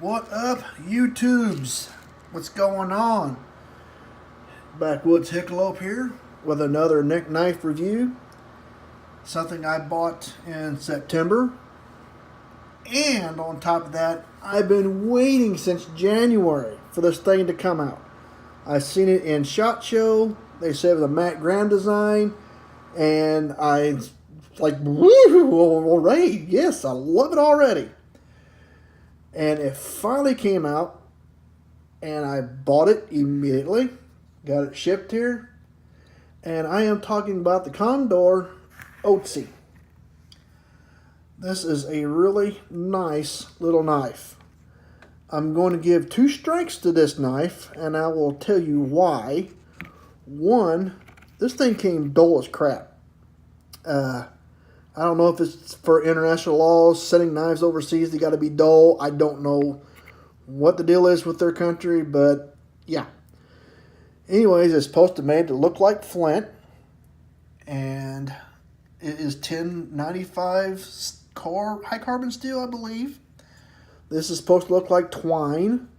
What up, YouTubes? What's going on? Backwoods Hickalope here with another Nick Knife review. Something I bought in September. And on top of that, I've been waiting since January for this thing to come out. I've seen it in SHOT Show. They said it was a Matt Graham design. And I like, woo, alright, yes, I love it already. And it finally came out, and I bought it immediately, got it shipped here, and I am talking about the Condor Otzi. This is a really nice little knife. I'm going to give 2 strikes to this knife, and I will tell you why. One, this thing came dull as crap. I don't know if it's for international laws, sending knives overseas, they got to be dull. I don't know what the deal is with their country, but yeah. Anyways, it's supposed to be made to look like flint, and it is 1095 high carbon steel, I believe. This is supposed to look like twine,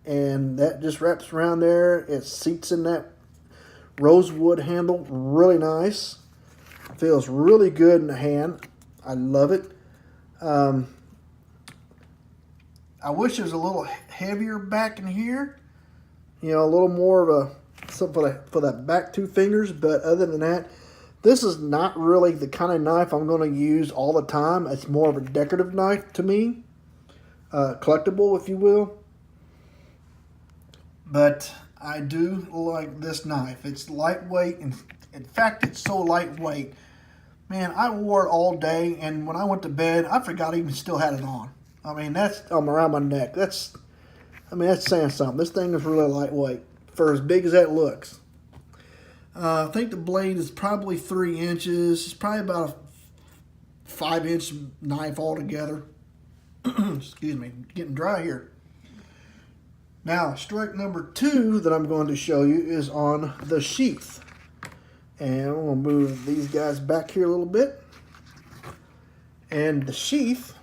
and that just wraps around there. It seats in that rosewood handle, really nice. Feels really good in the hand. I love it. I wish it was a little heavier back in here. You know, a little more of a something for that back 2 fingers. But other than that, this is not really the kind of knife I'm going to use all the time. It's more of a decorative knife to me, collectible, if you will. But I do like this knife. It's lightweight, and in fact, it's so lightweight. Man, I wore it all day, and when I went to bed, I forgot I even still had it on. I mean, that's around my neck. That's saying something. This thing is really lightweight for as big as that looks. I think the blade is probably 3 inches. It's probably about a 5-inch knife altogether. Excuse me, getting dry here. Now, strike number 2 that I'm going to show you is on the sheath. And I'm going to move these guys back here a little bit. And the sheath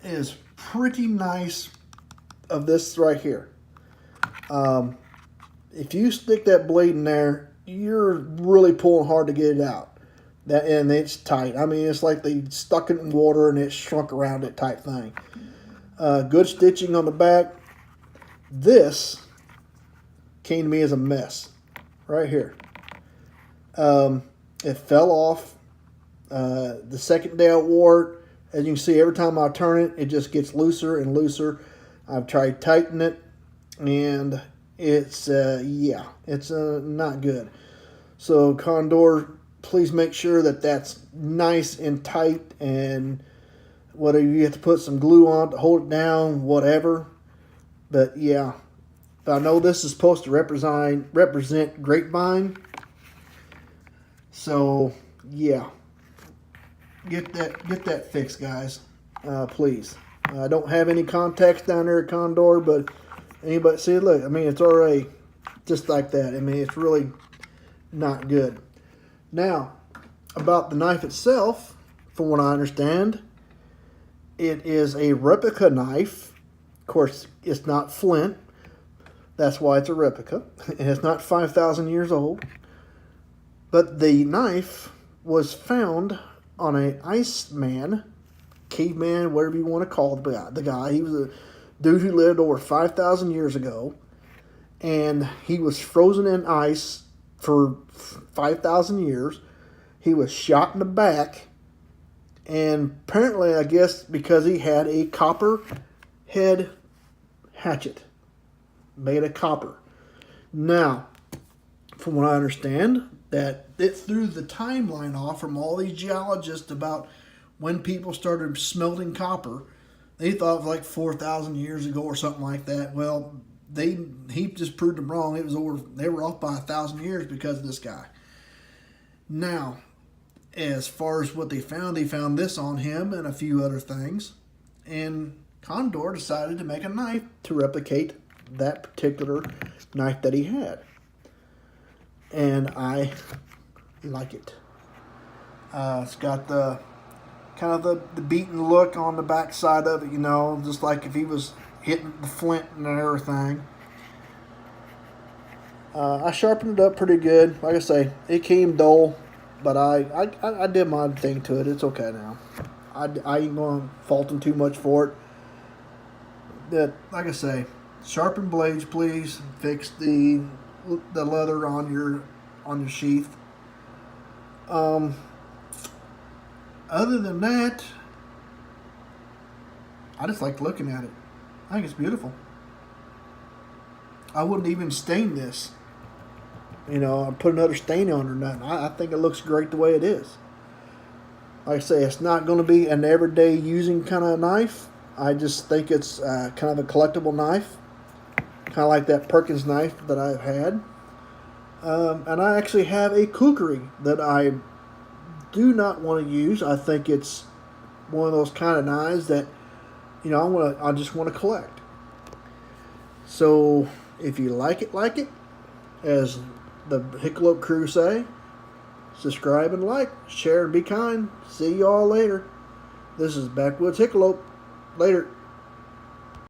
is pretty nice of this right here. If you stick that blade in there, you're really pulling hard to get it out. And it's tight. I mean, it's like they stuck it in water and it shrunk around it type thing. Good stitching on the back. This came to me as a mess. Right here. It fell off the second day I wore it. As you can see, every time I turn it, it just gets looser and looser. I've tried tightening it, and it's, it's not good. So, Condor, please make sure that that's nice and tight, and whether you have to put some glue on to hold it down, whatever. But, yeah. I know this is supposed to represent grapevine. So, yeah. Get that fixed, guys. Please. I don't have any contacts down there at Condor, but anybody see it? Look, I mean, it's already just like that. I mean, it's really not good. Now, about the knife itself, from what I understand, it is a replica knife. Of course, it's not flint. That's why it's a replica. And it's not 5,000 years old. But the knife was found on an Iceman, caveman, whatever you want to call the guy. He was a dude who lived over 5,000 years ago. And he was frozen in ice for 5,000 years. He was shot in the back. And apparently, I guess, because he had a copper head hatchet. Made of copper. Now, from what I understand, that it threw the timeline off from all these geologists about when people started smelting copper. They thought it was like 4,000 years ago or something like that. Well, he just proved them wrong. It was over. They were off by 1,000 years because of this guy. Now, as far as what they found this on him and a few other things. And Condor decided to make a knife to replicate that particular knife that he had, and I like it. It's got the kind of the beaten look on the back side of it, you know, just like if he was hitting the flint and everything. I sharpened it up pretty good. Like I say, it came dull, but I did my thing to it. It's okay now. I ain't going to fault him too much for it. That, like I say, sharpen blades, please. Fix the leather on your sheath. Other than that, I just like looking at it. I think it's beautiful. I wouldn't even stain this. You know, put another stain on or nothing. I think it looks great the way it is. Like I say, it's not going to be an everyday using kind of knife. I just think it's kind of a collectible knife. Kind of like that Perkins knife that I've had. And I actually have a kukri that I do not want to use. I think it's one of those kind of knives that, you know, I just want to collect. So if you like it, as the Hicklope crew say, subscribe and like, share and be kind. See y'all later. This is Backwoods Hicklope. Later.